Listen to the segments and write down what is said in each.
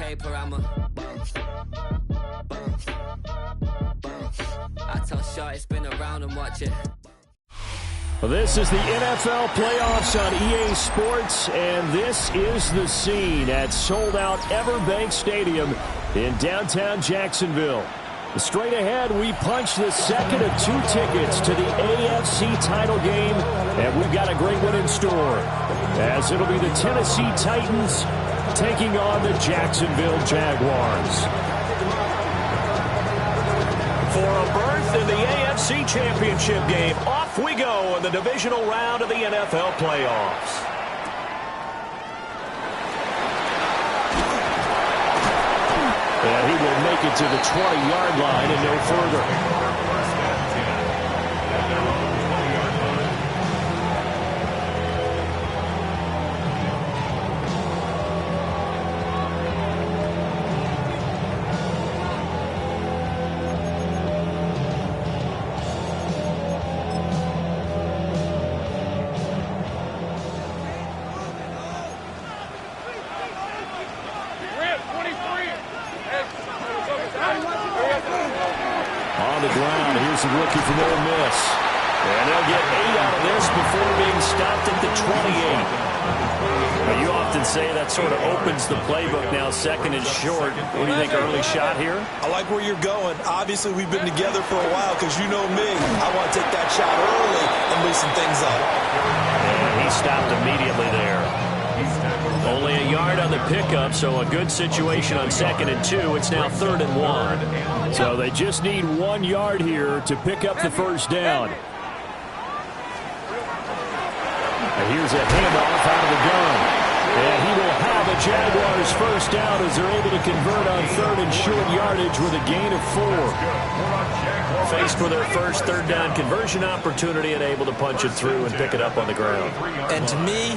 paper, I'm a bounce. I tell Shorty spin around and watch it. Well, this is the NFL playoffs on EA Sports, and this is the scene at sold-out Everbank Stadium in downtown Jacksonville. Straight ahead, we punch the second of 2 tickets to the AFC title game, and we've got a great one in store, as it'll be the Tennessee Titans taking on the Jacksonville Jaguars. For a berth in the AFC Championship game, off we go in the divisional round of the NFL playoffs. And he will make it to the 20-yard line and no further. On the ground, here's the rookie from Ole Miss. And they'll get 8 out of this before being stopped at the 28. Now, you often say that sort of opens the playbook now, second and short. What do you think, early shot here? I like where you're going. Obviously, we've been together for a while because you know me. I want to take that shot early and loosen things up. And he stopped immediately there. Only a yard on the pickup, so a good situation on 2nd and 2. It's now 3rd and 1. So they just need 1 yard here to pick up the first down. And here's a handoff out of the gun. And he will have a Jaguars first down as they're able to convert on 3rd and short yardage with a gain of 4. Faced with their first 3rd down conversion opportunity and able to punch it through and pick it up on the ground. And to me,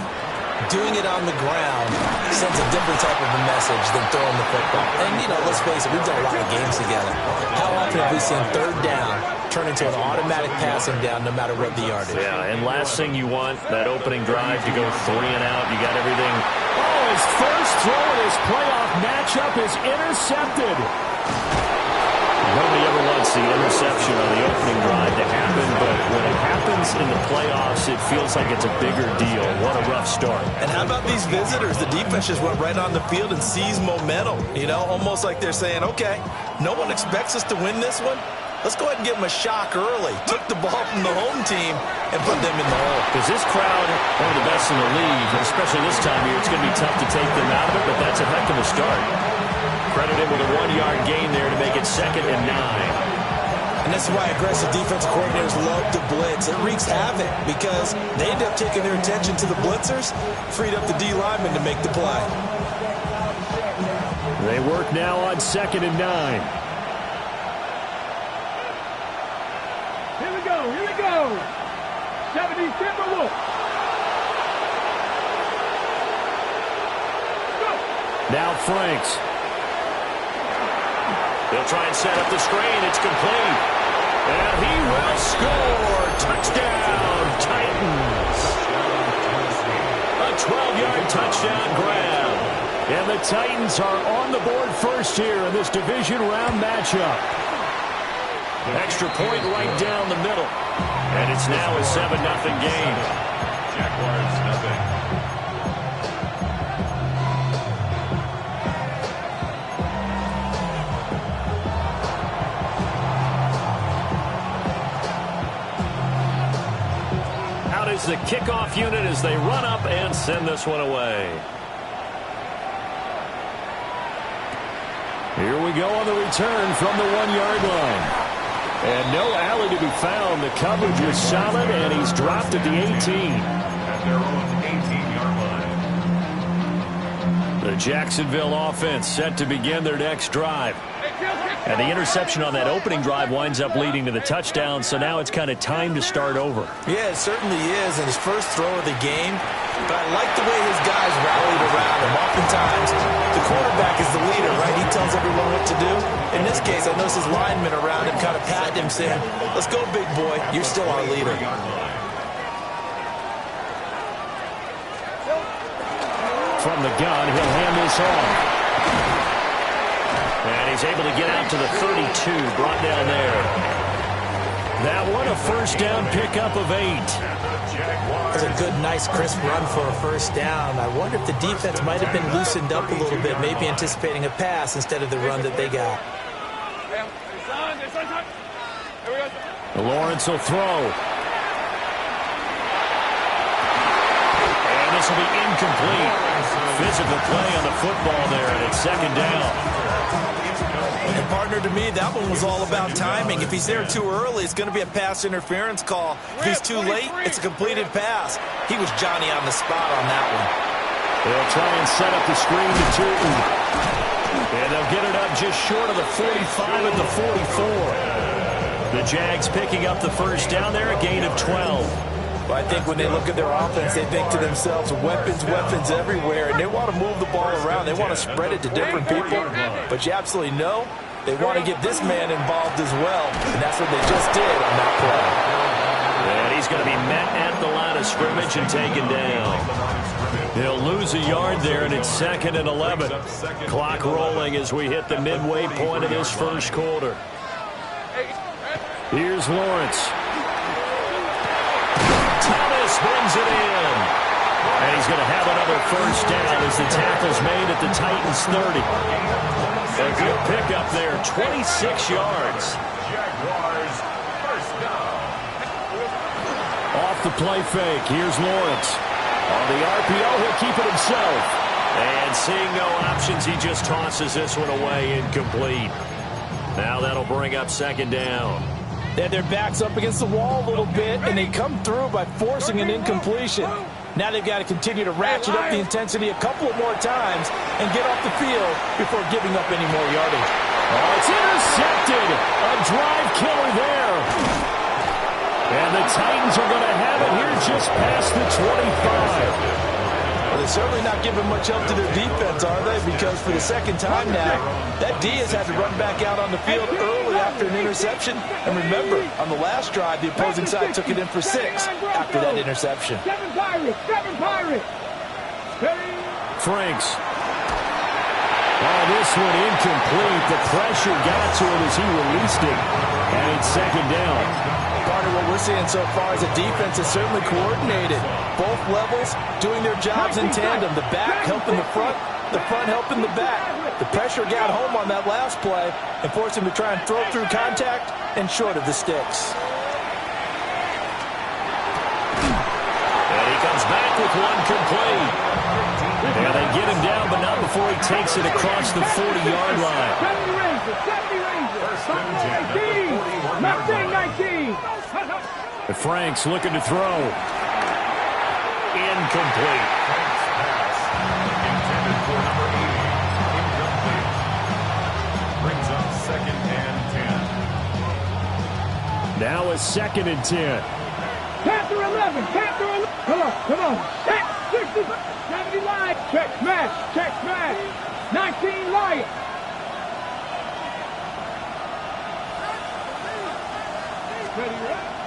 doing it on the ground sends a different type of a message than throwing the football. And, you know, let's face it, we've done a lot of games together. How often have we seen 3rd down turn into an automatic passing down no matter what the yardage? Yeah, and last thing you want, that opening drive to go 3 and out. You got everything. Oh, his first throw in his playoff matchup is intercepted. Nobody ever wants the interception on the opening drive to happen, but when it happens in the playoffs, it feels like it's a bigger deal. What a rough start. And how about these visitors? The defense just went right on the field and seized momentum. You know, almost like they're saying, okay, no one expects us to win this one. Let's go ahead and give them a shock early. Took the ball from the home team and put them in the hole. Because this crowd, one of the best in the league, and especially this time of year, it's going to be tough to take them out of it, but that's a heck of a start. Credit him with a 1-yard gain there to make it 2nd and 9. And that's why aggressive defensive coordinators love to blitz. It wreaks havoc because they end up taking their attention to the blitzers, freed up the D linemen to make the play. They work now on 2nd and 9. Here we go. 70 Timberwolves. Now Franks. They'll try and set up the screen. It's complete. And he will score. Touchdown, Titans. A 12-yard touchdown grab. And the Titans are on the board first here in this division round matchup. Extra point right down the middle. And it's now a 7-0 game. Jaguars nothing. Out is the kickoff unit as they run up and send this one away. Here we go on the return from the 1-yard line. And no alley to be found. The coverage was solid, and he's dropped at the 18. At their own 18-yard line. The Jacksonville offense set to begin their next drive. And the interception on that opening drive winds up leading to the touchdown, so now it's kind of time to start over. Yeah, it certainly is, and his first throw of the game. But I like the way his guys rallied around him. Oftentimes, the quarterback is the leader, right? He tells everyone what to do. In this case, I noticed his linemen around him kind of patting him, saying, let's go, big boy. You're still our leader. From the gun, he'll hand this off. And he's able to get out to the 32, brought down there. That one a first down pickup of 8. It's a good, nice, crisp run for a first down. I wonder if the defense might have been loosened up a little bit, maybe anticipating a pass instead of the run that they got. Lawrence will throw. And this will be incomplete. Physical play on the football there, and it's second down. And partner, to me, that one was all about timing. If he's there too early, it's going to be a pass interference call. If he's too late, it's a completed pass. He was Johnny on the spot on that one. They'll try and set up the screen to Tootin. And they'll get it up just short of the 45 at the 44. The Jags picking up the first down there, a gain of 12. Well, I think when they look at their offense, they think to themselves, weapons, weapons everywhere, and they want to move the ball around. They want to spread it to different people, but you absolutely know they want to get this man involved as well, and that's what they just did on that play. And he's going to be met at the line of scrimmage and taken down. He'll lose a yard there, and it's 2nd and 11. Clock rolling as we hit the midway point of this first quarter. Here's Lawrence. Thomas brings it in. And he's going to have another first down as the tackle's made at the Titans' 30. A good pickup there, 26 yards. Jaguars first down. Off the play fake, here's Lawrence. On the RPO, he'll keep it himself. And seeing no options, he just tosses this one away, incomplete. Now that'll bring up second down. They had their backs up against the wall a little bit, and they come through by forcing an incompletion. Now they've got to continue to ratchet up the intensity a couple of more times and get off the field before giving up any more yardage. Oh, it's intercepted. A drive killer there. And the Titans are going to have it here just past the 25. Well, they're certainly not giving much help to their defense, are they? Because for the second time now, that D has had to run back out on the field early after an interception. And remember, on the last drive, the opposing side took it in for 6 after that interception. Seven Pirates. Franks. Oh, this one incomplete. The pressure got to him as he released it. And it's second down. Part of what we're seeing so far is a defense that's certainly coordinated. Both levels doing their jobs in tandem. The back helping the front helping the back. The pressure got home on that last play and forced him to try and throw through contact and short of the sticks. And he comes back with one complete. And they get him down, but not before he takes it across the 40-yard line. 19. And Franks looking to throw. Incomplete. Intended for number 80. Incomplete. Brings up 2nd and 10. Now a 2nd and 10. Panther 11. Come on. 60, 70 line. Check smash. 19 Lions.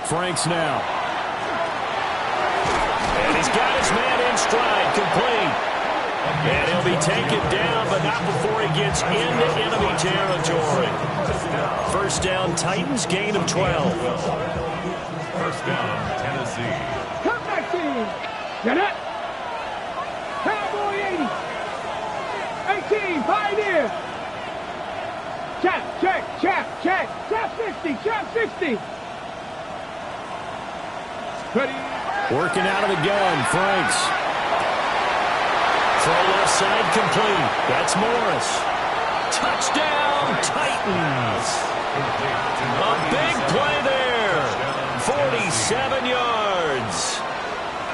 Franks now. And he's got his man in stride, complete. And he'll be taken down, but not before he gets into enemy territory. First down, Titans, gain of 12. First down, Tennessee. Come back team. Get it. Cowboy 80. 18, Pioneer. Check 60. Ready. Working out of the gun, Franks. Throw left side complete. That's Morris. Touchdown, Titans. A big play there. 47 yards.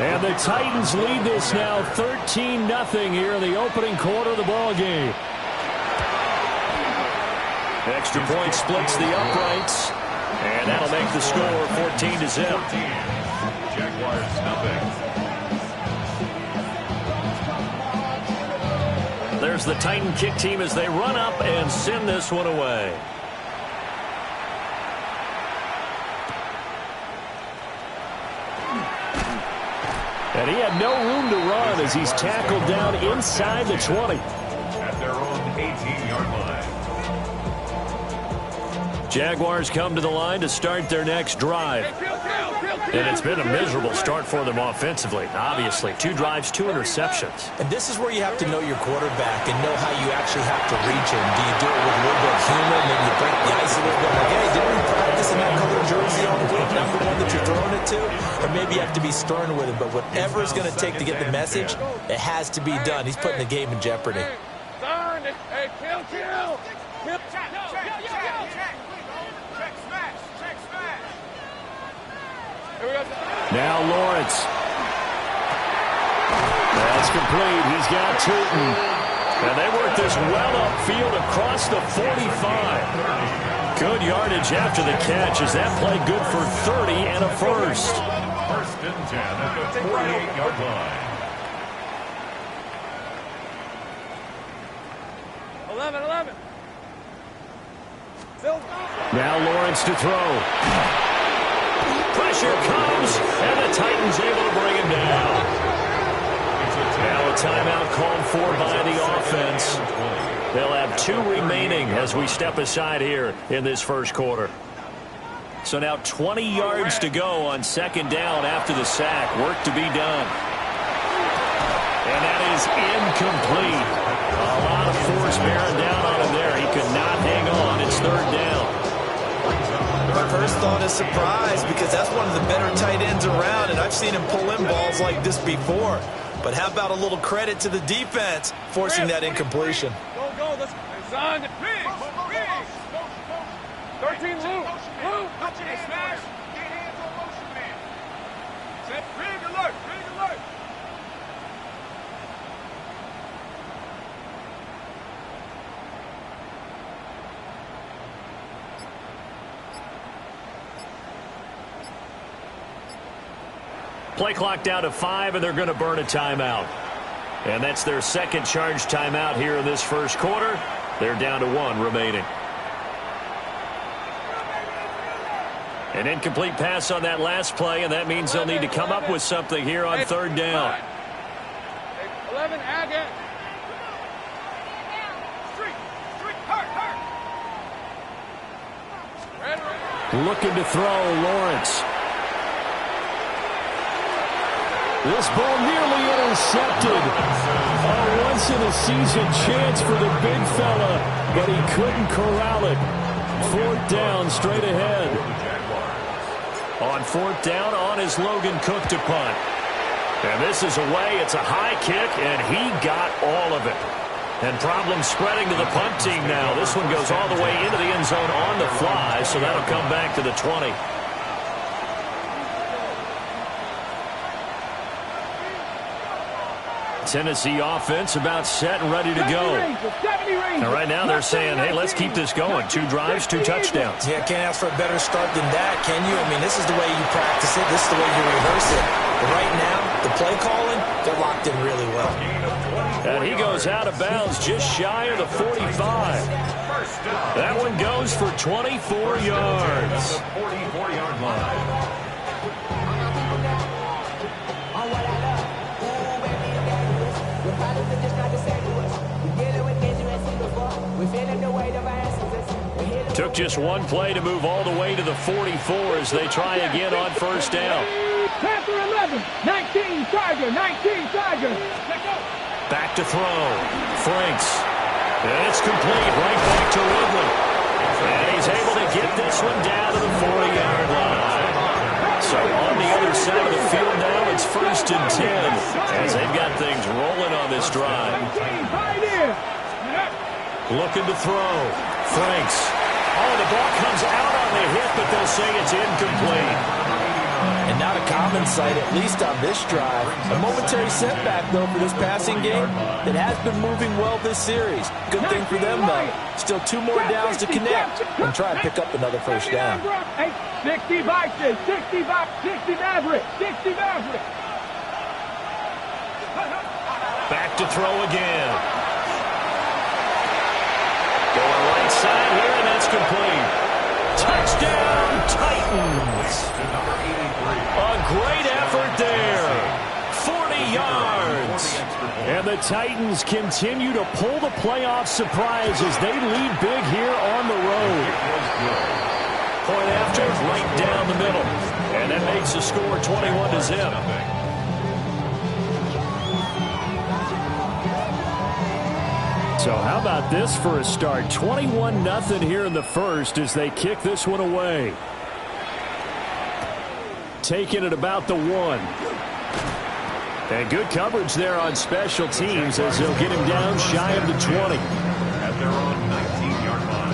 And the Titans lead this now 13-0 here in the opening quarter of the ball game. Extra point splits the uprights. And that'll make the score 14-0. Jaguars nothing. There's the Titan kick team as they run up and send this one away. And he had no room to run as he's tackled down inside the 20. At their own 18-yard line. Jaguars come to the line to start their next drive. And it's been a miserable start for them offensively. Obviously, 2 drives, 2 interceptions. And this is where you have to know your quarterback and know how you actually have to reach him. Do you do it with a little bit of humor? Maybe you break the ice a little bit. Like, hey, didn't we practice in that colored jersey all week? Not the one that you're throwing it to? Or maybe you have to be stern with him. But whatever it's going to take to get the message, it has to be done. He's putting the game in jeopardy. Hey, kill. Now Lawrence. That's complete. He's got Tootin. And they work this well upfield across the 45. Good yardage after the catch. Is that play good for 30 and a first? First and 10 at the 48-yard line. 11. Now Lawrence to throw. Pressure comes, and the Titans able to bring him down. Now a timeout called for by the offense. They'll have 2 remaining as we step aside here in this first quarter. So now 20 yards to go on second down after the sack. Work to be done. And that is incomplete. A lot of force bearing down on him there. He could not hang on. It's third down. My first thought is surprise because that's one of the better tight ends around, and I've seen him pull in balls like this before. But how about a little credit to the defense forcing that incompletion? Go. Let's on. 13 Lou. Smash. Get hands on motion man. Set. Big alert. Play clock down to 5, and they're going to burn a timeout. And that's their second charge timeout here in this first quarter. They're down to 1 remaining. An incomplete pass on that last play, and that means they'll need to come up with something here on third down. 11, again. Looking to throw, Lawrence. This ball nearly intercepted. A once-in-a-season chance for the big fella, but he couldn't corral it. Fourth down, straight ahead. On fourth down, on is Logan Cook to punt. And this is away. It's a high kick, and he got all of it. And problems spreading to the punt team now. This one goes all the way into the end zone on the fly, so that'll come back to the 20. Tennessee offense about set and ready to go. And right now they're saying, hey, let's keep this going. 2 drives, 2 touchdowns. Yeah, can't ask for a better start than that, can you? I mean, this is the way you practice it. This is the way you rehearse it. But right now, the play calling, they're locked in really well. And he goes out of bounds just shy of the 45. That one goes for 24 yards. 44-yard line. Took just 1 play to move all the way to the 44 as they try again on first down. Panther 11, 19 Tiger. Back to throw. Franks. And it's complete right back to Ridley. And he's able to get this one down to the 40-yard line. So on the other side of the field now, it's first and 10 as they've got things rolling on this drive. Looking to throw. Franks. Oh, the ball comes out on the hit, but they'll say it's incomplete. And not a common sight, at least on this drive. A momentary setback, though, for this passing game that has been moving well this series. Good thing for them, though. Still 2 more downs to connect and try and pick up another first down. 60 Vikings, 60 Maverick. Back to throw again. Going right side here, and that's complete. Touchdown, Titans. A great effort there. 40 yards. And the Titans continue to pull the playoff surprise as they lead big here on the road. makes the score 21-0. So how about this for a start? 21-0 here in the first as they kick this one away. Taking it about the 1. And good coverage there on special teams as they'll get him down shy of the 20. At their own 19-yard line.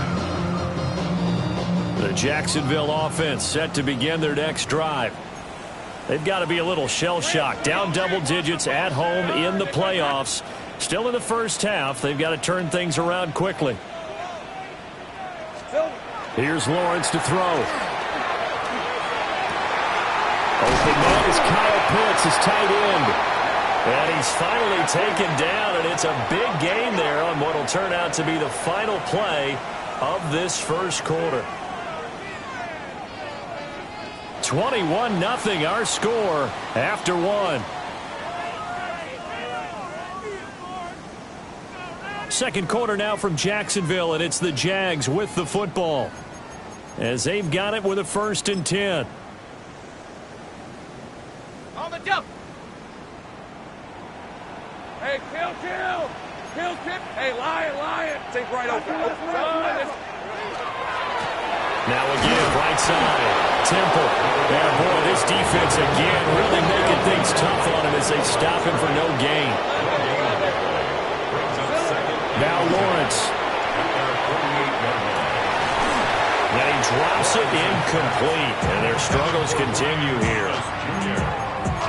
The Jacksonville offense set to begin their next drive. They've got to be a little shell-shocked. Down double digits at home in the playoffs. Still in the first half. They've got to turn things around quickly. Here's Lawrence to throw. Open man is Kyle Pitts, his tight end. And he's finally taken down, and it's a big gain there on what will turn out to be the final play of this first quarter. 21-0 our score after 1. Second quarter now from Jacksonville, and it's the Jags with the football as they've got it with a 1st and 10. On the jump. Hey, kill. Hey, lion. Take right open. Now again, right side. Temple. And boy, this defense again really making things tough on him as they stop him for no gain. Now Lawrence. And he drops it incomplete. And their struggles continue here.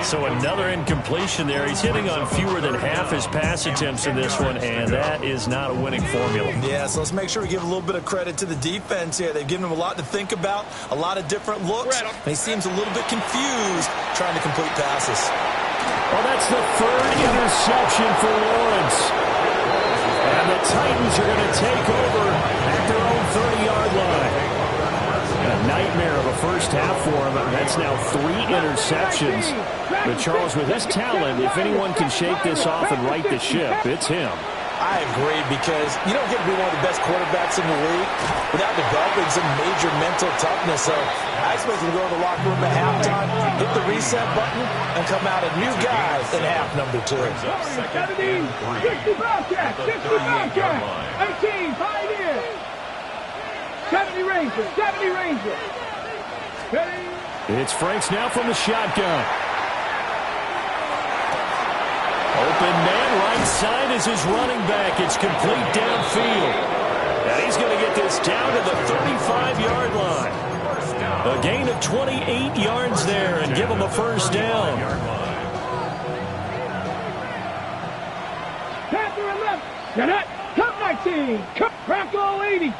So another incompletion there. He's hitting on fewer than half his pass attempts in this one, and that is not a winning formula. Yeah, so let's make sure we give a little bit of credit to the defense here. They've given him a lot to think about, a lot of different looks, and he seems a little bit confused trying to complete passes. Well, that's the 3rd interception for Lawrence. And the Titans are going to take over at their own 30-yard line. A nightmare of a first half for him. That's now 3 interceptions. But Charles, with his talent, if anyone can shake this off and right the ship, it's him. I agree, because you don't get to be one of the best quarterbacks in the league without developing some major mental toughness. So I expect him to go to the locker room at halftime, hit the reset button, and come out a new guy in half number 2. 60 Bobcats, 60 Bobcats, 18 Pioneers, 70 Rangers, 70 Rangers. It's Franks now from the shotgun. Open man, right side is his running back. It's complete downfield. And he's going to get this down to the 35-yard line. A gain of 28 yards there and give him a first down. Panther 11, Cadet, Cup 19, Cup Crackle 80.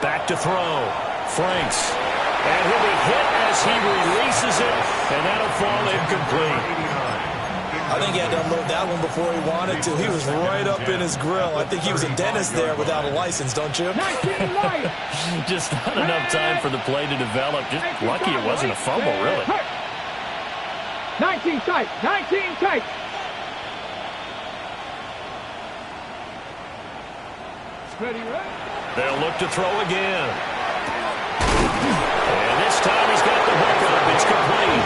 Back to throw. Franks. And he'll be hit as he releases it, and that'll fall incomplete. I think he had to unload that one before he wanted to. He was right up in his grill. I think he was a dentist there without a license, don't you? Just not enough time for the play to develop. Just lucky it wasn't a fumble, really. 19 tight, 19 tight. Ready, right? They'll look to throw again. And this time he's got the hook up. It's complete.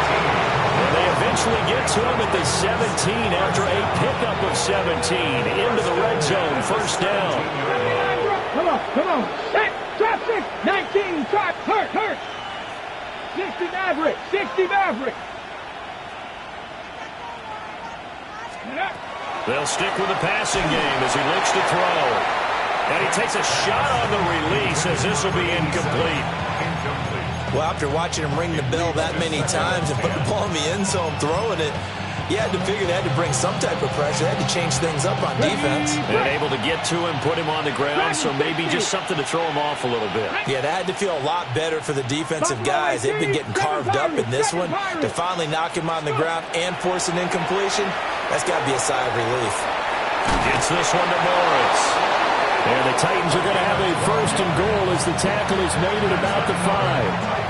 And they eventually get to him at the 17 after a pickup of 17 into the red zone. First down. Come on. Set, trap 6, 19, trap, hurt. 60 Maverick. They'll stick with the passing game as he looks to throw. And he takes a shot on the release as this will be incomplete. Well, after watching him ring the bell that many times and put the ball in the end zone, throwing it, you had to figure they had to bring some type of pressure. They had to change things up on defense. And able to get to him, put him on the ground, so maybe just something to throw him off a little bit. Yeah, that had to feel a lot better for the defensive guys. They've been getting carved up in this one. To finally knock him on the ground and force an incompletion, that's got to be a sigh of relief. Gets this one to Morris. And the Titans are going to have a 1st and goal as the tackle is made at about the 5.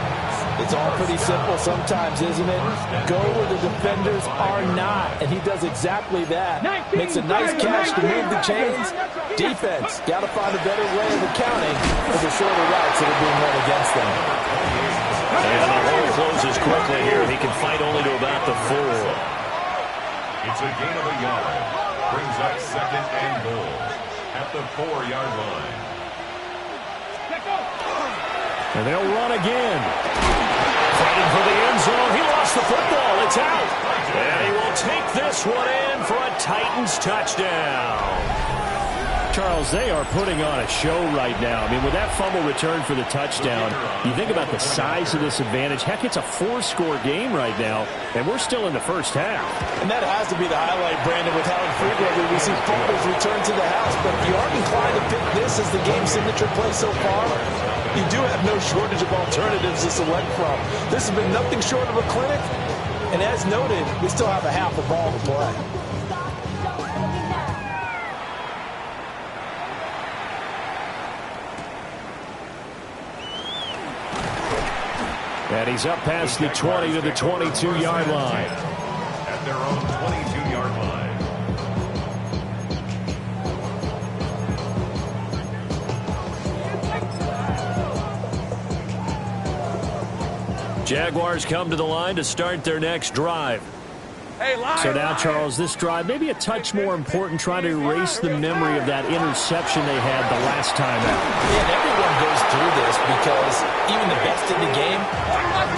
It's all pretty simple sometimes, isn't it? Go where the defenders are not, and he does exactly that. Makes a nice catch to move the chains. Defense, got to find a better way of accounting for the shorter routes that are being run against them. And the hole closes quickly here. He can fight only to about the 4. It's a gain of a yard. Brings up second and goal at the 4-yard line. And they'll run again. Fighting for the end zone. He lost the football. It's out. And he will take this one in for a Titans touchdown. Charles, they are putting on a show right now. I mean, with that fumble return for the touchdown, you think about the size of this advantage. Heck, it's a 4-score game right now, and we're still in the first half. And that has to be the highlight, Brandon, with how infrequently we see fumbles return to the house. But if you are inclined to pick this as the game signature play so far, you do have no shortage of alternatives to select from. This has been nothing short of a clinic. And as noted, we still have a half a ball to play. And he's up past the 20 to the 22-yard line. At their own 22-yard line. Jaguars come to the line to start their next drive. So now, Charles, this drive may be a touch more important, trying to erase the memory of that interception they had the last time out. And everyone goes through this because even the best in the game,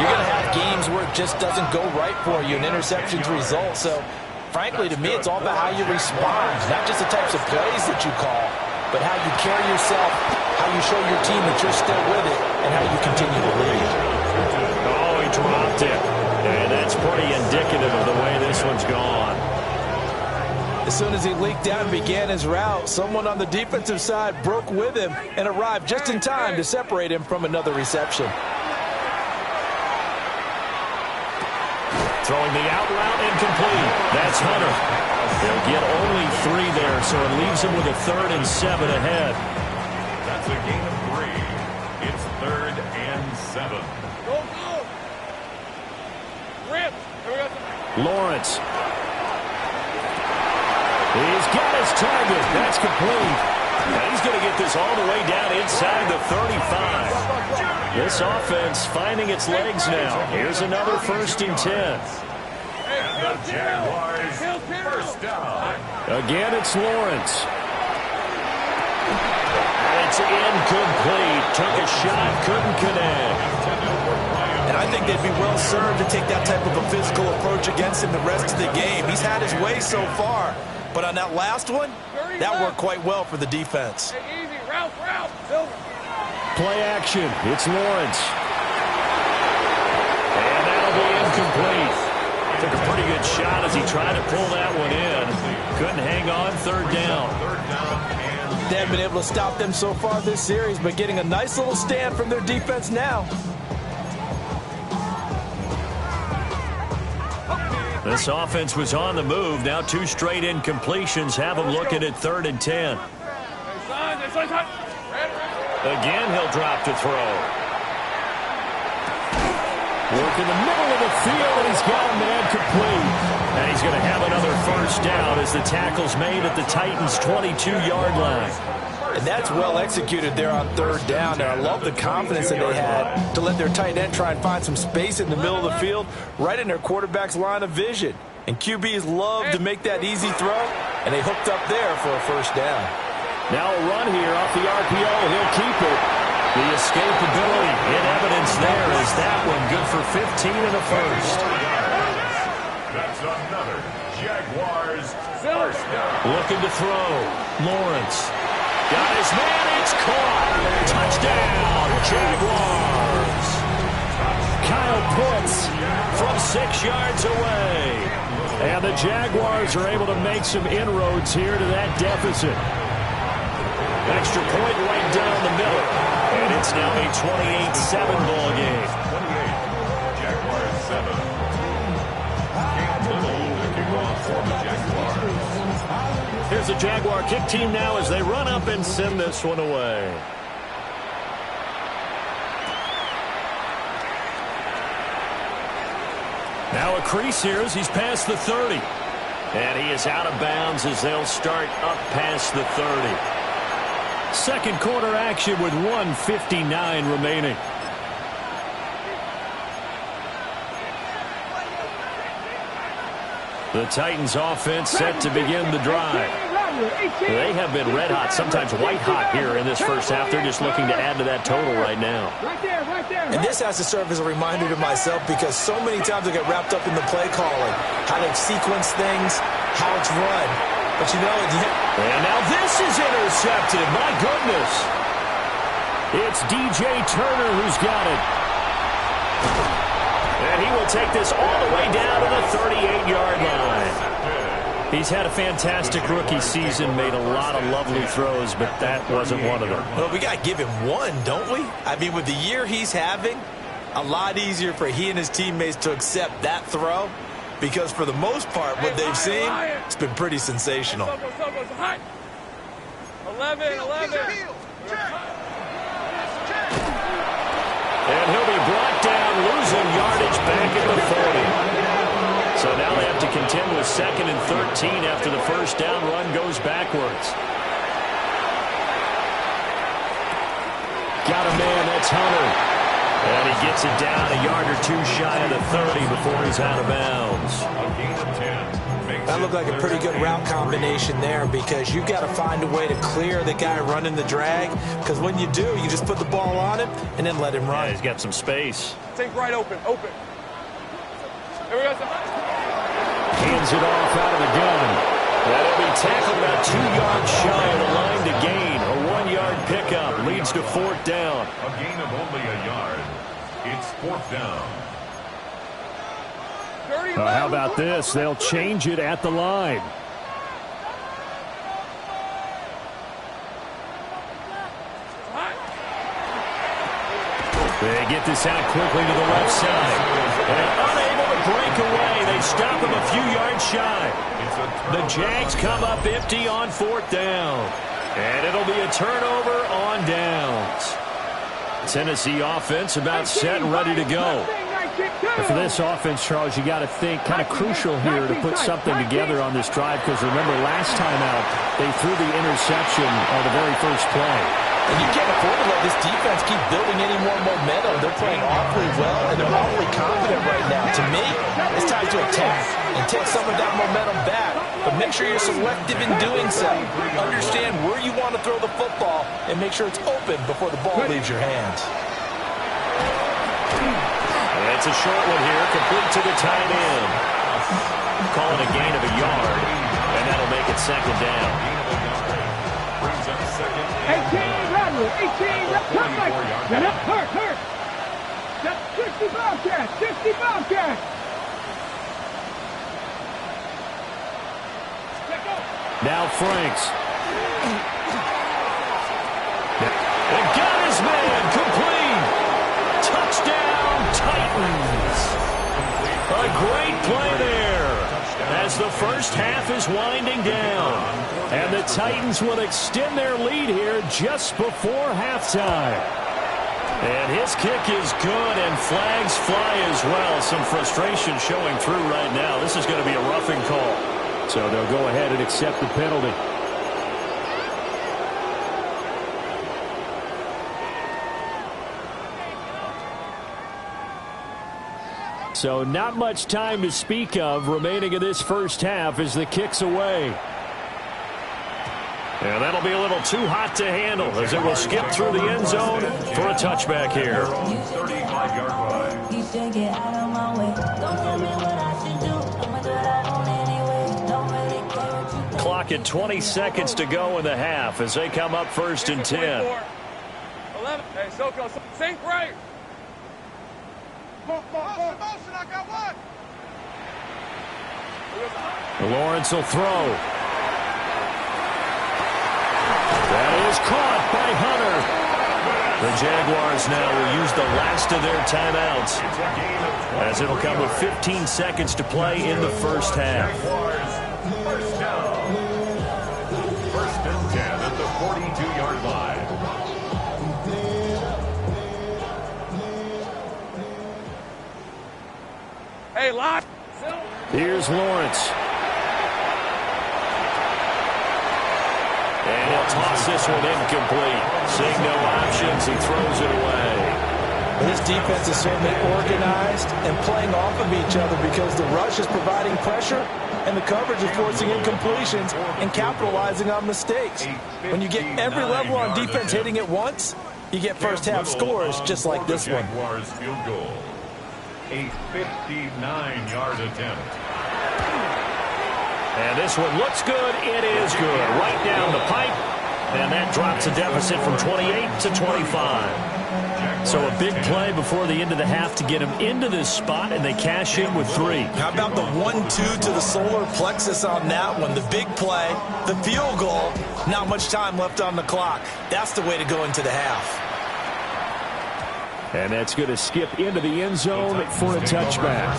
you're going to have games where it just doesn't go right for you, and interceptions result. So, frankly, to me, it's all about how you respond, not just the types of plays that you call, but how you carry yourself, how you show your team that you're still with it, and how you continue to lead. Oh, he dropped it. And that's pretty indicative of the way this one's gone. As soon as he leaked out and began his route, someone on the defensive side broke with him and arrived just in time to separate him from another reception. Throwing the out route incomplete. That's Hunter. They'll get only 3 there, so it leaves him with a 3rd and 7 ahead. That's a gain of 3. It's 3rd and 7. Lawrence. He's got his target. That's complete. And he's going to get this all the way down inside the 35. This offense finding its legs now. Here's another 1st and 10. And the Jaguars first down. Again, it's Lawrence. And it's incomplete. Took a shot, couldn't connect. And I think they'd be well served to take that type of a physical approach against him the rest of the game. He's had his way so far. But on that last one, that worked quite well for the defense. Play action. It's Lawrence. And that'll be incomplete. Took a pretty good shot as he tried to pull that one in. Couldn't hang on. 3rd down. They haven't been able to stop them so far this series, but getting a nice little stand from their defense now. This offense was on the move. Now 2 straight incompletions have them looking at 3rd and 10. Again, he'll drop to throw. Work in the middle of the field, and he's got a man complete. And he's going to have another 1st down as the tackle's made at the Titans' 22-yard line. And that's well executed there on 3rd down. And I love the confidence that they had to let their tight end try and find some space in the middle of the field, right in their quarterback's line of vision. And QBs love to make that easy throw, and they hooked up there for a 1st down. Now a run here off the RPO. He'll keep it. The escapability in evidence there is that one good for 15 and a 1st. That's another Jaguars first down. Looking to throw. Lawrence. Got his man. It's caught. Touchdown, Jaguars. Kyle Pitts from 6 yards away. And the Jaguars are able to make some inroads here to that deficit. Extra point right down the middle. And it's now a 28-7 ball game. 28, Jaguars 7. Cam Little, the kickoff for the Jaguars. Here's the Jaguar kick team now as they run up and send this one away. Now a crease here as he's past the 30. And he is out of bounds as they'll start up past the 30. Second quarter action with 1:59 remaining. The Titans offense set to begin the drive. They have been red hot, sometimes white hot here in this first half. They're just looking to add to that total right now. And this has to serve as a reminder to myself because so many times I get wrapped up in the play calling, how to sequence things, how it's run. But you know, and now this is intercepted. My goodness. It's DJ Turner who's got it. And he will take this all the way down to the 38-yard line. He's had a fantastic rookie season, made a lot of lovely throws, but that wasn't one of them. Well, we got to give him one, don't we? I mean, with the year he's having, a lot easier for he and his teammates to accept that throw because for the most part, what they've seen, it's been pretty sensational. 11. And he'll be brought down, losing yardage back at the 40. So now they have to contend with 2nd and 13 after the first down run goes backwards. Got a man, that's Hunter. And he gets it down a yard or two shy of the 30 before he's out of bounds. That looked like a pretty good route combination there because you've got to find a way to clear the guy running the drag because when you do, you just put the ball on him and then let him run. Yeah, he's got some space. Take right open. Here we go. Hands it off out of the gun. That'll be tackled about 2 yards shy of the line to gain. A 1-yard pickup leads to 4th down. A gain of only a yard. It's 4th down. How about this? They'll change it at the line. They get this out quickly to the left side. And unable to break away. They stop him a few yards shy. The Jags come up empty on 4th down. And it'll be a turnover on downs. Tennessee offense about set and ready to go. And for this offense, Charles, you got to think kind of crucial here to put something together on this drive because remember last time out they threw the interception on the very first play. And you can't afford to let this defense keep building any more momentum. They're playing awfully well, and they're awfully confident right now. To me, it's time to attack and take some of that momentum back. But make sure you're selective in doing so. Understand where you want to throw the football and make sure it's open before the ball leaves your hands. It's a short one here, complete to the tight end. Calling a gain of a yard, and that'll make it 2nd down. 18, hurt. That's 60 Bobcats. Now Franks. And got his man, complete. Touchdown, Titans. A great play there as the first half is winding down. And the Titans will extend their lead here just before halftime. And his kick is good, and flags fly as well. Some frustration showing through right now. This is going to be a roughing call. So they'll go ahead and accept the penalty. So not much time to speak of remaining in this first half as the kick's away. And that'll be a little too hot to handle as it will skip through the end zone for a touchback here. 35-yard line. Clock at 20 seconds to go in the half as they come up 1st and 10. 11. Hey, Soko, sink right. Motion, I got one. Lawrence will throw. That is caught by Hunter. The Jaguars now will use the last of their timeouts as it'll come with 15 seconds to play in the first half. First down. 1st and 10 at the 42-yard line. Hey, lock. Here's Lawrence. And he'll toss this one incomplete. Seeing no options, he throws it away. This defense is certainly organized and playing off of each other because the rush is providing pressure and the coverage is forcing incompletions and capitalizing on mistakes. When you get every level on defense hitting at once, you get first-half scores just like this one. Jaguars field goal. A 59-yard attempt. And this one looks good. It is good. Right down the pipe. And that drops the deficit from 28 to 25. So a big play before the end of the half to get them into this spot, and they cash in with 3. How about the 1-2 to the solar plexus on that one? The big play, the field goal, not much time left on the clock. That's the way to go into the half. And that's going to skip into the end zone for a touchback.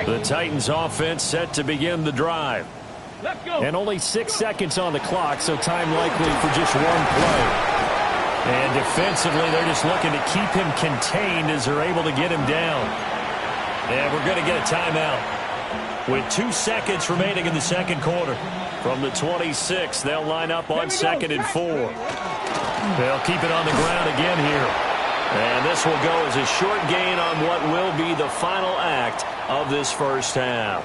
The Titans offense set to begin the drive. Let's go. And only 6 seconds on the clock, so time likely for just one play. And defensively, they're just looking to keep him contained as they're able to get him down. And we're going to get a timeout. With 2 seconds remaining in the second quarter. From the 26, they'll line up on 2nd and 4. They'll keep it on the ground again here. And this will go as a short gain on what will be the final act of this first half.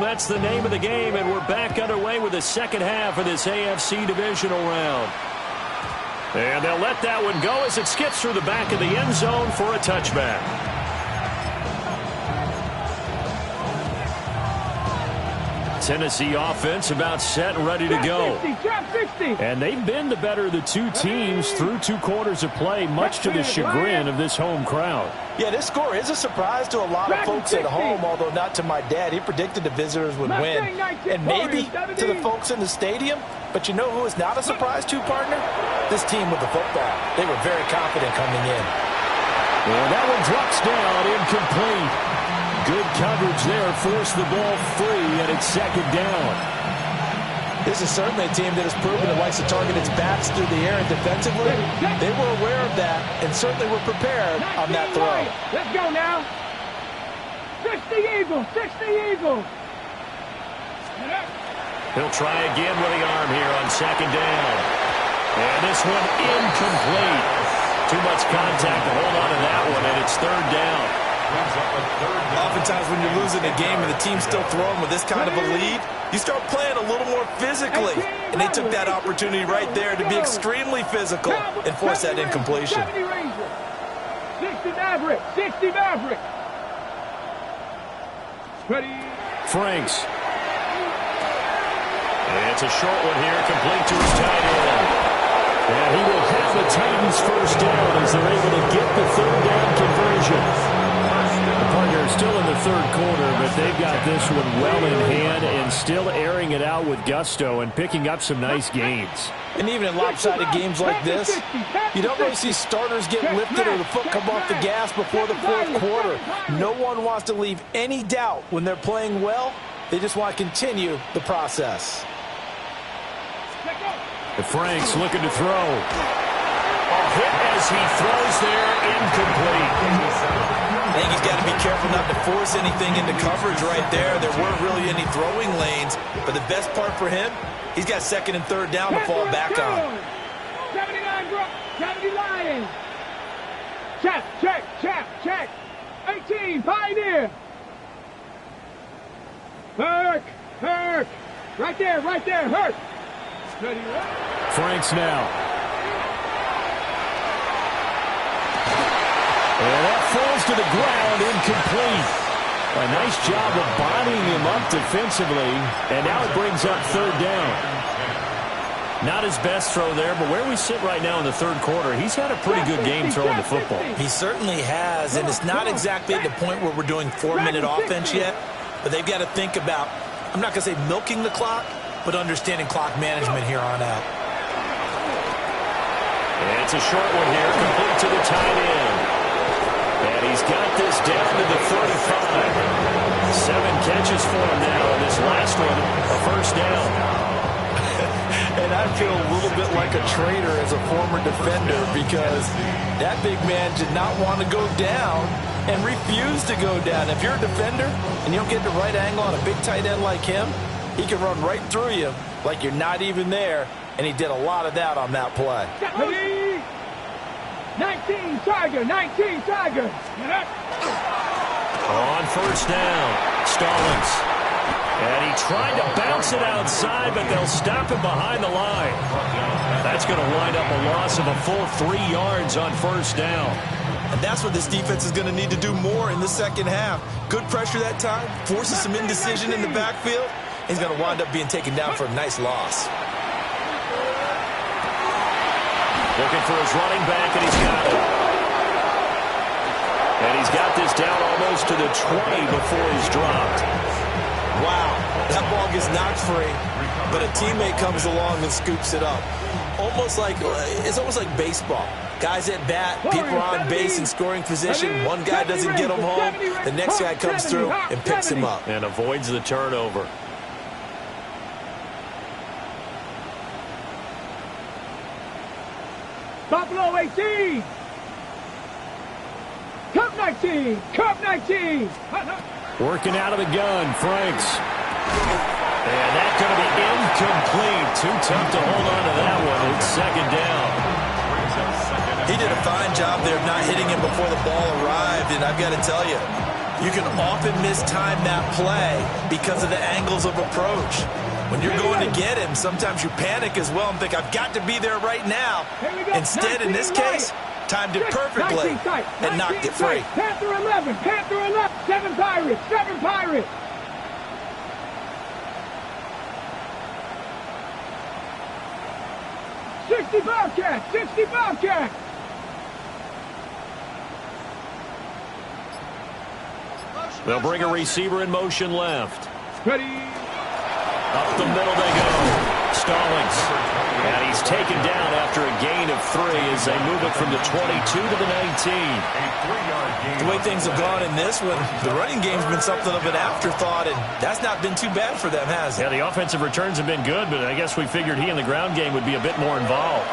That's the name of the game, and we're back underway with the second half of this AFC divisional round. And they'll let that one go as it skips through the back of the end zone for a touchback. Tennessee offense about set and ready to go. And they've been the better of the two teams through 2 quarters of play, much to the chagrin of this home crowd. Yeah, this score is a surprise to a lot of folks at home, although not to my dad. He predicted the visitors would win. And maybe to the folks in the stadium. But you know who is not a surprise to, partner? This team with the football. They were very confident coming in. Well, that one drops down, incomplete. Good coverage there, forced the ball free, and it's 2nd down. This is certainly a team that has proven it likes to target its backs through the air and defensively. They were aware of that and certainly were prepared on that throw. Let's go now. 60 Eagles, 60 Eagles. He'll try again with the arm here on 2nd down. And this one incomplete. Too much contact to hold on to that one, and it's 3rd down. Oftentimes when you're losing a game and the team's still throwing with this kind of a lead, you start playing a little more physically. And they took that opportunity right there to be extremely physical and force that incompletion. 60 Maverick, 60 Maverick. Ready. Franks. And it's a short one here, complete to his tight end. And he will have the Titans first down as they're able to get the 3rd down conversion. The partner is still in the 3rd quarter, but they've got this one well in hand and still airing it out with gusto and picking up some nice gains. And even in lopsided games like this, you don't really see starters get lifted or the foot come off the gas before the 4th quarter. No one wants to leave any doubt when they're playing well. They just want to continue the process. Franks looking to throw. A hit as he throws there, incomplete. I think he's got to be careful not to force anything into coverage right there. There weren't really any throwing lanes, but the best part for him, he's got 2nd and 3rd down to fall back on. 70 Lions. Check. 18, Pioneer. Hurk. Right there, Hurk. Franks now. And that falls to the ground, incomplete. A nice job of bodying him up defensively, and now it brings up 3rd down. Not his best throw there, but where we sit right now in the 3rd quarter, he's had a pretty good game throwing the football. He certainly has, and it's not exactly at the point where we're doing 4-minute offense yet, but they've got to think about, I'm not going to say milking the clock, but understanding clock management here on out. And it's a short one here, complete to the tight end. And he's got this down to the 35. 7 catches for him now, and this last one, a first down. And I feel a little bit like a traitor as a former defender because that big man did not want to go down and refused to go down. If you're a defender and you don't get the right angle on a big tight end like him, he can run right through you like you're not even there, and he did a lot of that on that play. 19 Tiger, 19 Tiger. On first down, Stallings. And he tried to bounce it outside, but they'll stop him behind the line. That's going to wind up a loss of a full 3 yards on first down. And that's what this defense is going to need to do more in the second half. Good pressure that time, forces some indecision in the backfield. He's going to wind up being taken down for a nice loss. Looking for his running back, and he's got it. And he's got this down almost to the 20 before he's dropped. Wow, that ball gets knocked free, but a teammate comes along and scoops it up. It's almost like baseball. Guys at bat, people are on base in scoring position. One guy doesn't get him home. The next guy comes through and picks him up. And avoids the turnover. Buffalo 18. Cup 19. Cup 19. Working out of the gun, Franks. And that's going to be incomplete. Too tough to hold on to that one. It's second down. He did a fine job there of not hitting him before the ball arrived, and I've got to tell you, you can often mistime that play because of the angles of approach. When you're going to get him, sometimes you panic as well and think, I've got to be there right now. Instead, in this case, timed it perfectly and knocked it free. Panther 11, Panther 11, 7 Pirates, 7 Pirates. $60 Bobcats, $60 Bobcats. They'll bring a receiver in motion left. Ready. Up the middle they go. Stallings. And he's taken down after a gain of 3 as they move it from the 22 to the 19. The way things have gone in this one, the running game's been something of an afterthought, and that's not been too bad for them, has it? Yeah, the offensive returns have been good, but I guess we figured he in the ground game would be a bit more involved.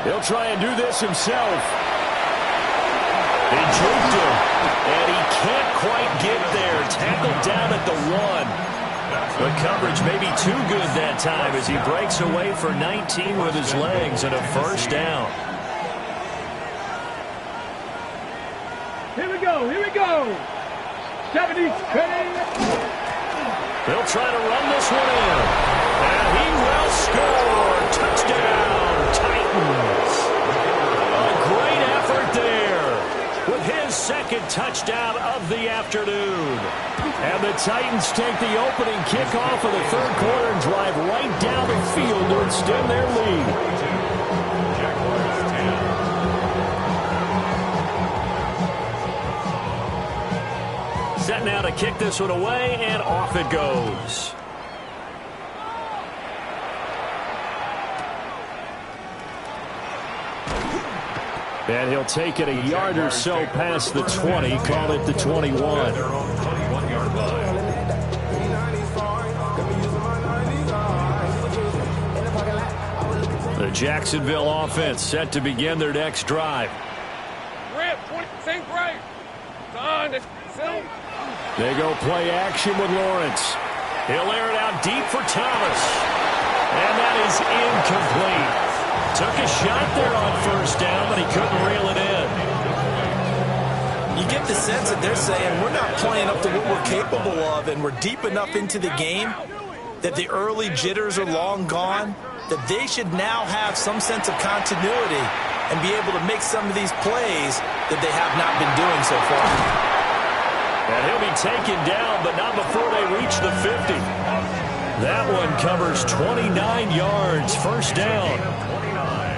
He'll try and do this himself. They juked him, and he can't quite get there. Tackled down at the 1. The coverage may be too good that time as he breaks away for 19 with his legs and a first down. Here we go, here we go. 70. They'll try to run this one in. And he will score. Touchdown, Titans. A great effort there with his second touchdown of the afternoon. And the Titans take the opening kickoff of the third quarter and drive right down the field to extend their lead. Set now to kick this one away, and off it goes. And he'll take it a yard or so past the 20, call it the 21. The Jacksonville offense set to begin their next drive. They go play action with Lawrence. He'll air it out deep for Thomas. And that is incomplete. Took a shot there on first down, but he couldn't reel it in. You get the sense that they're saying we're not playing up to what we're capable of, and we're deep enough into the game that the early jitters are long gone, that they should now have some sense of continuity and be able to make some of these plays that they have not been doing so far. And he'll be taken down, but not before they reach the 50. That one covers 29 yards, first down.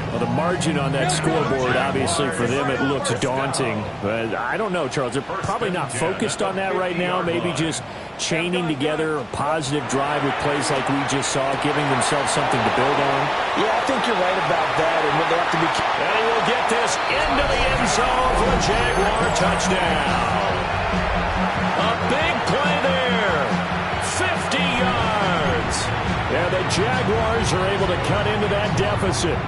Well, the margin on that scoreboard, obviously, for them, it looks daunting. But I don't know, Charles. They're probably not focused on that right now. Maybe just chaining together a positive drive with plays like we just saw, giving themselves something to build on. Yeah, I think you're right about that. And what they have to be And he will get this into the end zone for a Jaguar touchdown. A big play there. 50 yards. And the Jaguars are able to cut into that deficit.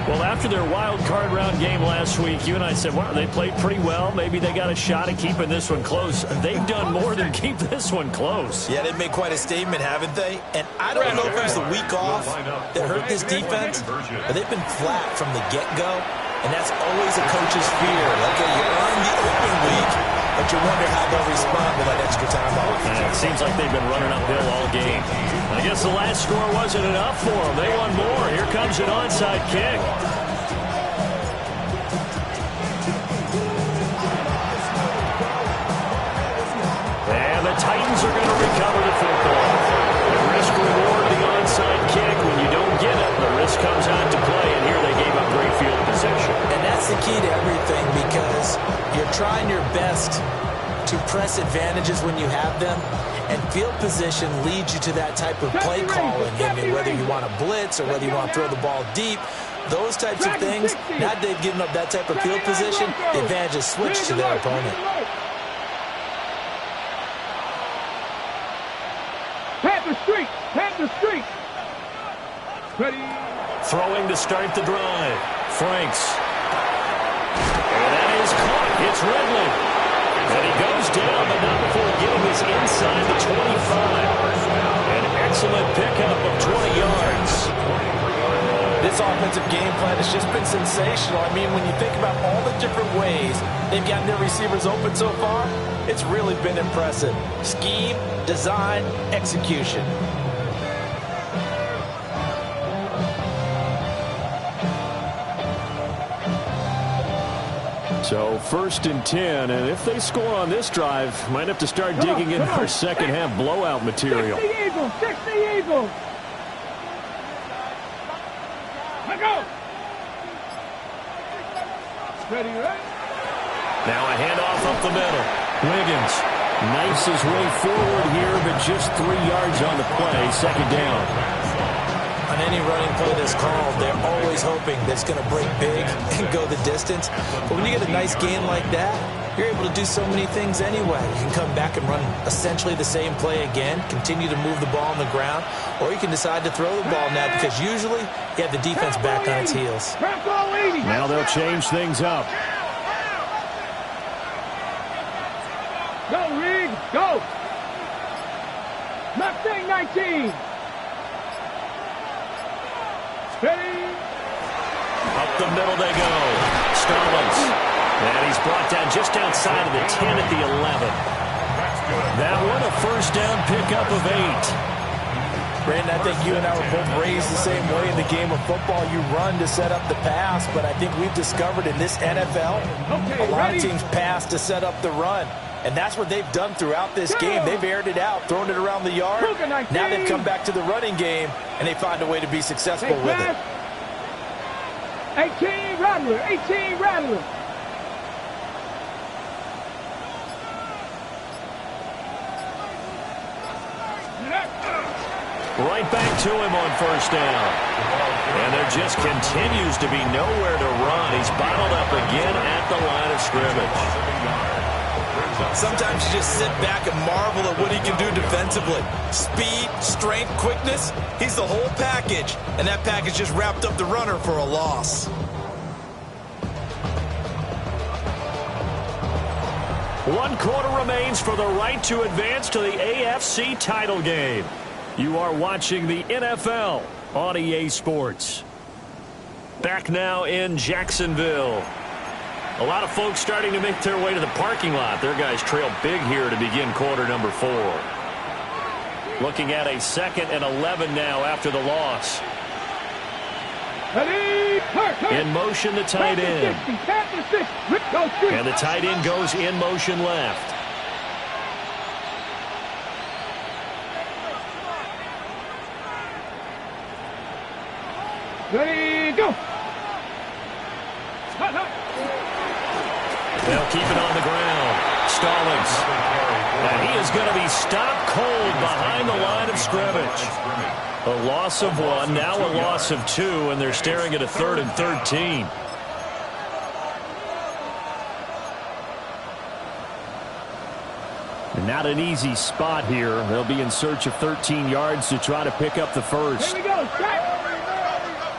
Well, after their wild card round game last week, you and I said, wow, they played pretty well. Maybe they got a shot at keeping this one close. They've done more than keep this one close. Yeah, they've made quite a statement, haven't they? And I don't know if it was the week off that hurt this defense, but they've been flat from the get-go, and that's always a coach's fear. Okay, you earn the open week, but you wonder how they'll respond with that extra time off. And it seems like they've been running uphill all game. I guess the last score wasn't enough for them. They want more. Here comes an onside kick. And the Titans are going to recover the football. The risk reward the onside kick. When you don't get it, the risk comes out to play. And here they gave up great field position. And that's the key to everything, because you're trying your best to press advantages when you have them, and field position leads you to that type of play calling. I mean, whether you want to blitz or whether you want to throw the ball deep, those types of things, now they've given up that type of field position, the advantage is switched to their opponent. Panther streak. Ready. Throwing to start the drive. Franks. And that is caught. It's Ridley. And he goes down, but not before getting this inside the 25. An excellent pickup of 20 yards. This offensive game plan has just been sensational. I mean, when you think about all the different ways they've gotten their receivers open so far, it's really been impressive. Scheme, design, execution. So 1st and 10, and if they score on this drive, might have to start digging into our second half blowout material. 60 Eagles. Let go. Ready. Now a handoff up the middle. Wiggins knifes his way forward here, but just 3 yards on the play. Second down. On any running play that's called, they're always hoping that it's going to break big and go the distance. But when you get a nice gain like that, you're able to do so many things anyway. You can come back and run essentially the same play again, continue to move the ball on the ground, or you can decide to throw the ball now, because usually you have the defense back on its heels. Now they'll change things up. Go, Reed, go. Mustang 19. Ready. Up the middle they go. Stallings. And he's brought down just outside of the 10 at the 11. That one a first down pickup of 8. Brandon, I think you and I were both raised the same way in the game of football. You run to set up the pass, but I think we've discovered in this NFL, a lot of teams pass to set up the run. And that's what they've done throughout this game. They've aired it out, thrown it around the yard. Now they've come back to the running game, and they find a way to be successful with it. 18 Rattler. Right back to him on first down. And there just continues to be nowhere to run. He's bottled up again at the line of scrimmage. Sometimes you just sit back and marvel at what he can do defensively. Speed, strength, quickness, he's the whole package. And that package just wrapped up the runner for a loss. One quarter remains for the right to advance to the AFC title game. You are watching the NFL on EA Sports. Back now in Jacksonville. A lot of folks starting to make their way to the parking lot. Their guys trail big here to begin quarter number 4. Looking at a 2nd and 11 now after the loss. In motion, the tight end. And the tight end goes in motion left. Ready, go. They'll keep it on the ground. Stallings. And he is going to be stopped cold behind the line of scrimmage. A loss of 1, now a loss of 2, and they're staring at a 3rd and 13. And not an easy spot here. They'll be in search of 13 yards to try to pick up the first. Here we go.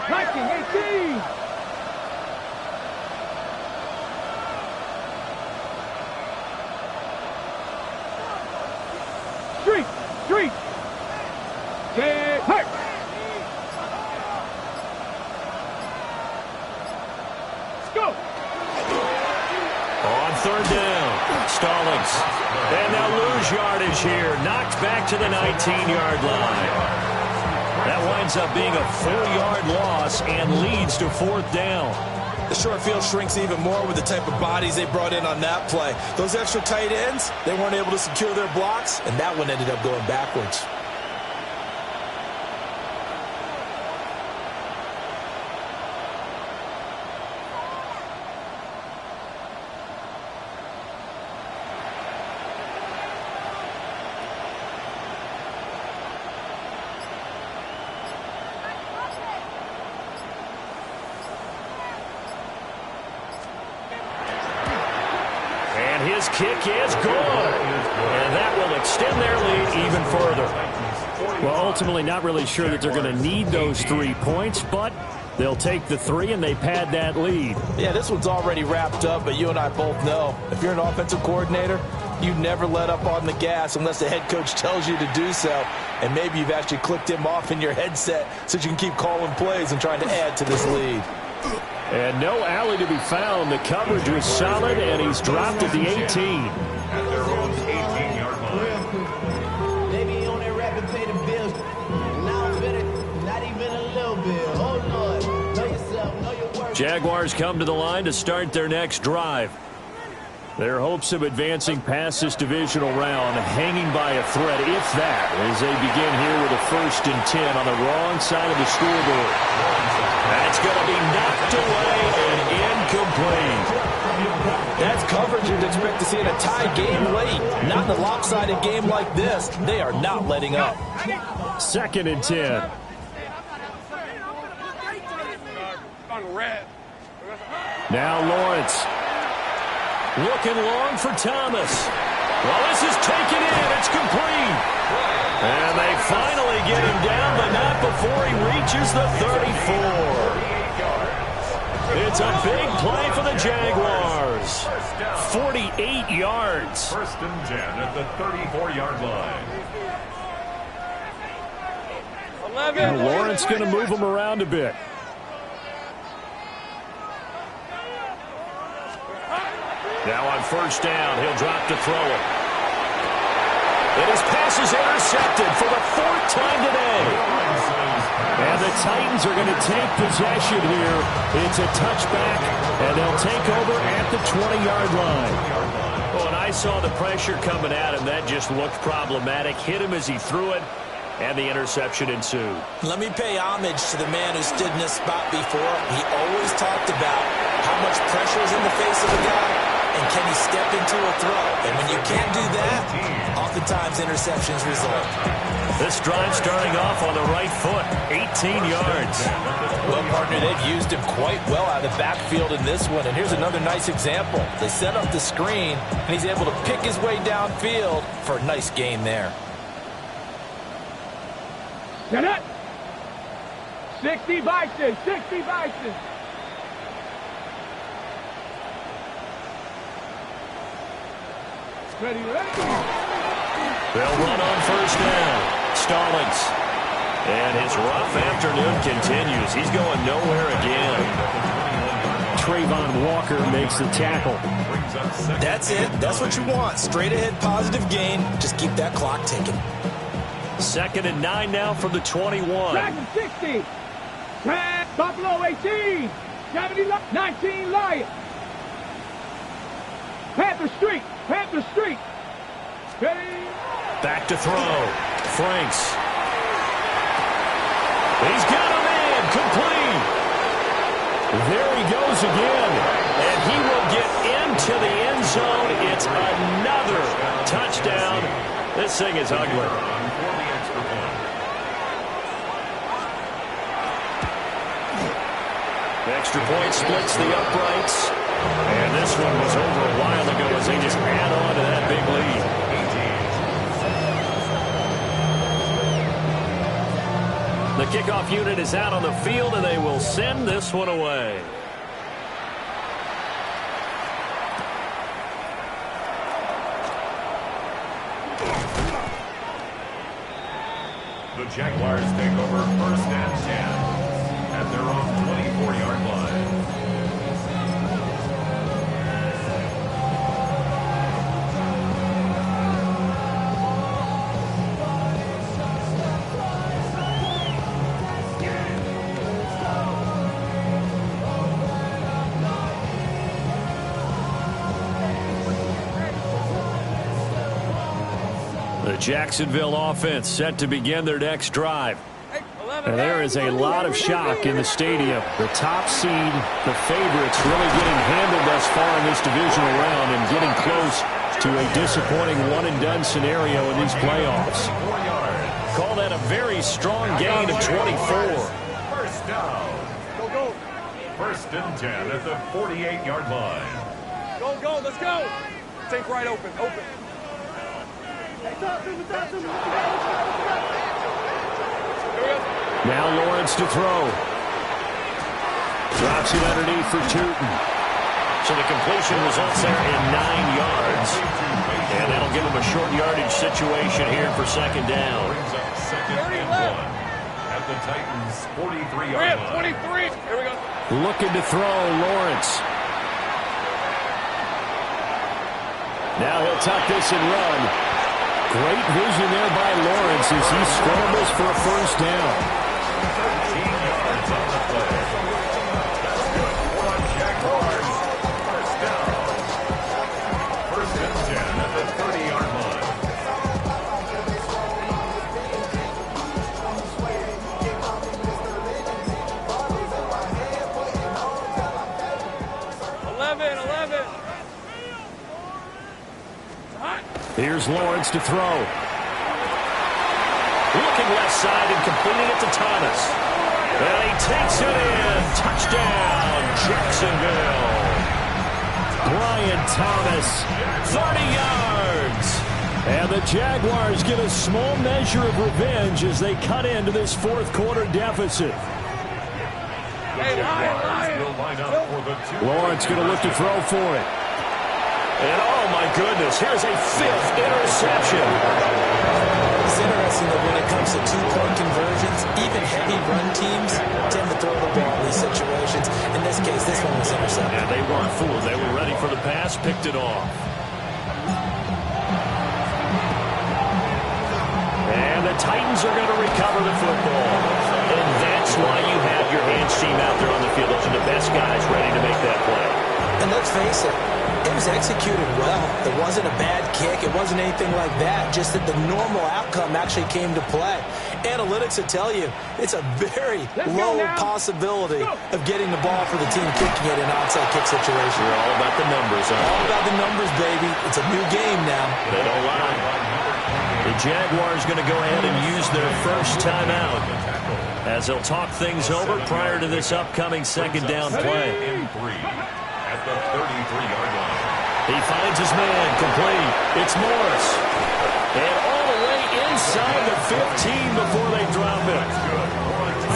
Striking 18. Street. Get hurt. Let's go. On 3rd down, Stallings. And they'll lose yardage here. Knocked back to the 19-yard line. That winds up being a 4-yard loss and leads to 4th down. The short field shrinks even more with the type of bodies they brought in on that play. Those extra tight ends, they weren't able to secure their blocks, and that one ended up going backwards. His kick is good, and that will extend their lead even further. Well, ultimately not really sure that they're going to need those 3 points, but they'll take the 3 and they pad that lead. Yeah, this one's already wrapped up, but you and I both know if you're an offensive coordinator, you never let up on the gas unless the head coach tells you to do so, and maybe you've actually clicked him off in your headset so you can keep calling plays and trying to add to this lead. And no alley to be found. The coverage was solid, and he's dropped at the 18. At their own 18-yard line. Maybe on that rapid pay the bills. Now I'm better, not even a little bit. Oh, Lord. Know yourself, know your worth. Jaguars come to the line to start their next drive. Their hopes of advancing past this divisional round hanging by a thread, if that, as they begin here with a 1st and 10 on the wrong side of the scoreboard. That's going to be knocked away and incomplete. That's coverage you'd expect to see in a tie game late. Not in a lopsided game like this. They are not letting up. 2nd and 10. Now Lawrence. Looking long for Thomas. Well, this is taken in. It's complete. And they finally get him down, but not before he reaches the 34. It's a big play for the Jaguars. 48 yards. 1st and 10 at the 34-yard line. And Lawrence going to move him around a bit. Now on 1st down, he'll drop to throw it. And his pass is intercepted for the 4th time today. And the Titans are going to take possession here. It's a touchback, and they'll take over at the 20-yard line. Oh, and I saw the pressure coming at him. That just looked problematic. Hit him as he threw it, and the interception ensued. Let me pay homage to the man who stood in this spot before. He always talked about how much pressure is in the face of a guy. And can he step into a throw? And when you can't do that, oftentimes interceptions result. This drive starting off on the right foot, 18 yards. Well, partner, they've used him quite well out of the backfield in this one. And here's another nice example. They set up the screen, and he's able to pick his way downfield for a nice gain there. Set up. 60 Bison, 60 Bison. Ready. They'll run on 1st down. Stallings. And his rough afternoon continues. He's going nowhere again. Trayvon Walker makes the tackle. That's it. That's what you want. Straight ahead positive gain. Just keep that clock ticking. 2nd and 9 now from the 21. Dragon 60. Buffalo 18. 19 Lions. Panther Street. Panther Street. Ready. Back to throw. Franks. He's got him in. Complete. There he goes again. And he will get into the end zone. It's another touchdown. This thing is ugly. Extra point splits the uprights. And this one was over a while ago as they just add on to that big lead. The kickoff unit is out on the field, and they will send this one away. The Jaguars take over 1st and 10 at their own 24-yard line. The Jacksonville offense set to begin their next drive. And there is a lot of shock in the stadium. The top seed, the favorites, really getting handled thus far in this divisional round and getting close to a disappointing one-and-done scenario in these playoffs. Call that a very strong gain of 24. First down. Go. 1st and 10 at the 48-yard line. Go, let's go. Take right open. Now Lawrence to throw. Drops it underneath for Tootin. So the completion results there in 9 yards. And that'll give him a short yardage situation here for 2nd down. Brings up 2nd and 1 at the Titans' 43-yard line. 23. Here we go. Looking to throw, Lawrence. Now he'll tuck this and run. Great vision there by Lawrence as he scrambles for a 1st down. 13 yards on the play. That's good for the Jaguars. 1st down. 1st and 10 at the 30-yard line. 11. Here's Lawrence to throw. Looking left side and completing it to Thomas. And he takes it in. Touchdown, Jacksonville. Brian Thomas, 30 yards. And the Jaguars get a small measure of revenge as they cut into this 4th quarter deficit. Lawrence going to look to throw for it. And oh my goodness, here's a 5th interception. It's interesting that when it comes to 2-point conversions, even heavy run teams tend to throw the ball in these situations. In this case, this one was intercepted. Yeah, they weren't fooled. They were ready for the pass, picked it off. And the Titans are going to recover the football. And that's why you have your hands team out there on the field. Those are the best guys ready to make that play. And let's face it, it was executed well. It wasn't a bad kick. It wasn't anything like that. Just that the normal outcome actually came to play. Analytics will tell you it's a very low possibility of getting the ball for the team kicking it in an onside kick situation. We're all about the numbers. All about the numbers, baby. It's a new game now. They don't lie. The Jaguars going to go ahead and use their first timeout as they'll talk things over prior to this upcoming 2nd down play. At the 33-yard line. He finds his man, complete. It's Morris. And all the way inside the 15 before they drop it.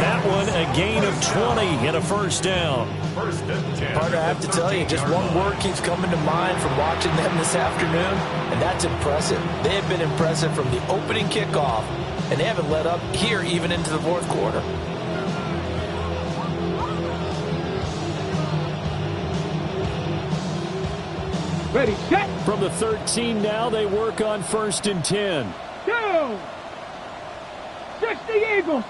That one, a gain of 20 and a 1st down. 1st and 10. Parker, I have to tell you, just one word keeps coming to mind from watching them this afternoon, and that's impressive. They have been impressive from the opening kickoff, and they haven't let up here even into the 4th quarter. Ready, set. From the 13 now, they work on 1st and 10. 2. 60 Eagles.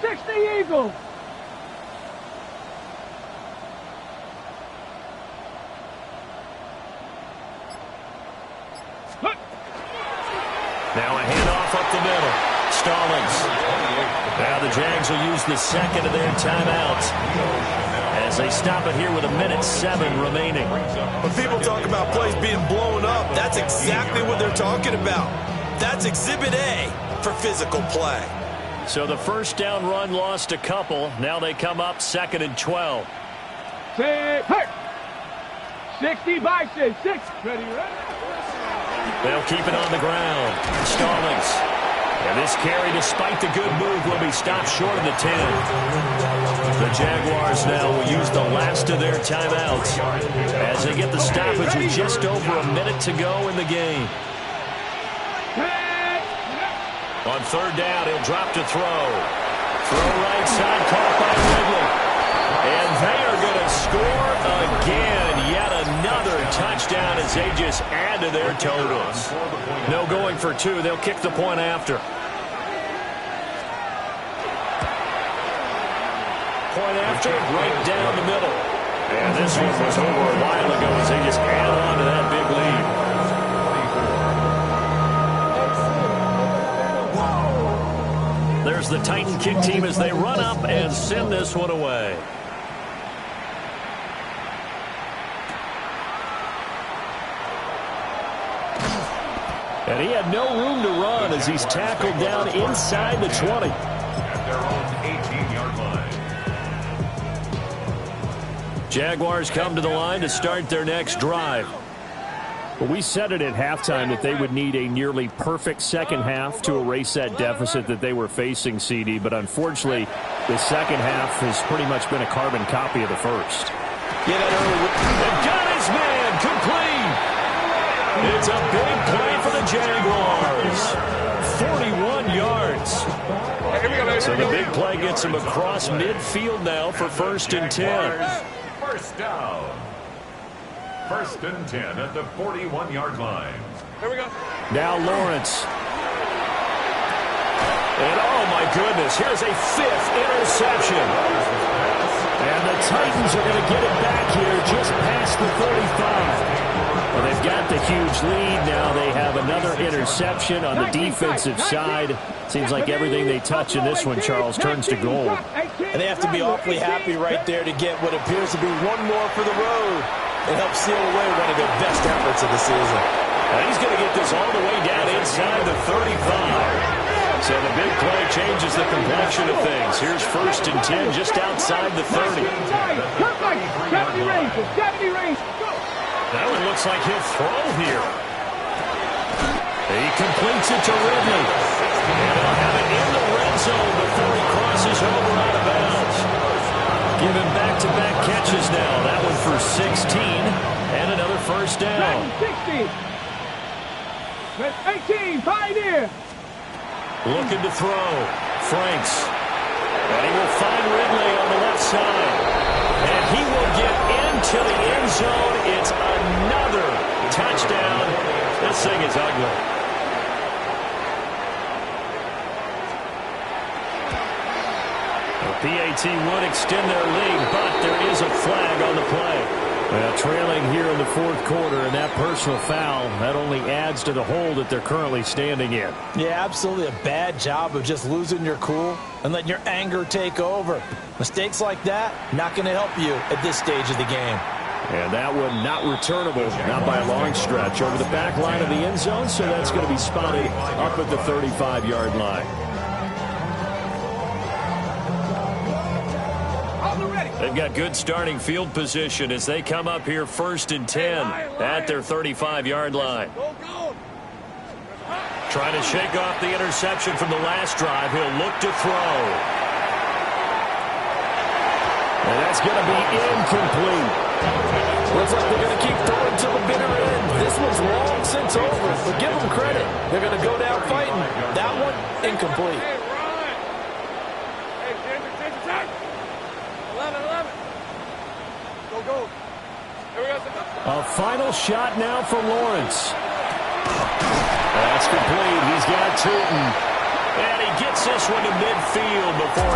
Now a handoff up the middle. Stallings. Now the Jags will use the 2nd of their timeouts as they stop it here with 1:07 remaining. When people talk about plays being blown up, that's exactly what they're talking about. That's Exhibit A for physical play. So the 1st down run lost a couple. Now they come up 2nd and 12. Set, hurt. 60 boxes, 6. Ready, ready. They'll keep it on the ground. Stallings. And this carry, despite the good move, will be stopped short of the 10. The Jaguars now will use the last of their timeouts as they get the stoppage with just over a minute to go in the game. On third down, he'll drop to throw. Throw right side, caught by Ridley. And they are going to score again. Yet another touchdown as they just add to their totals. No going for two. They'll kick the point after. Point after, right down the middle. And this one was over a while ago as they just add on to that big lead. There's the Titan kick team as they run up and send this one away. And he had no room to run as he's tackled down inside the 20. At their own 18-yard line. Jaguars come to the line to start their next drive. Well, we said it at halftime that they would need a nearly perfect second half to erase that deficit that they were facing, CD. But unfortunately, the second half has pretty much been a carbon copy of the first. Yeah, that early. They've got his man complete. It's a big play for the Jaguars. 41 yards. So the big play gets him across midfield now for 1st and 10. First down. 1st and 10 at the 41-yard line. Here we go. Now Lawrence. And oh my goodness, here's a 5th interception. And the Titans are going to get it back here just past the 35. Well, they've got the huge lead. Now they have another interception on the defensive side. Seems like everything they touch in this one, Charles, turns to gold. And they have to be awfully happy right there to get what appears to be one more for the road. It helps seal away one of their best efforts of the season. And he's going to get this all the way down inside the 35. So the big play changes the complexion of things. Here's 1st and 10 just outside the 30. 70 range, 70 range. That one looks like he'll throw here. He completes it to Ridley. And he'll have it in the red zone before he crosses over out of bounds. Give him back-to-back catches now. That one for 16 and another first down. 16. 18, Pioneer. Looking to throw. Franks. And he will find Ridley on the left side. And he will get into the end zone. It's another touchdown. This thing is ugly. The PAT would extend their lead, but there is a flag on the play. Trailing here in the 4th quarter, and that personal foul, that only adds to the hole that they're currently standing in. Yeah, absolutely a bad job of just losing your cool and letting your anger take over. Mistakes like that, not going to help you at this stage of the game. And that one not returnable, not by a long stretch, over the back line of the end zone, so that's going to be spotted up at the 35-yard line. They've got good starting field position as they come up here 1st and 10 at their 35-yard line. Trying to shake off the interception from the last drive. He'll look to throw. And that's going to be incomplete. Looks like they're going to keep throwing to the bitter end. This one's long since over, but give them credit. They're going to go down fighting. That one, incomplete. A final shot now for Lawrence. That's complete. He's got Tootin. And he gets this one to midfield before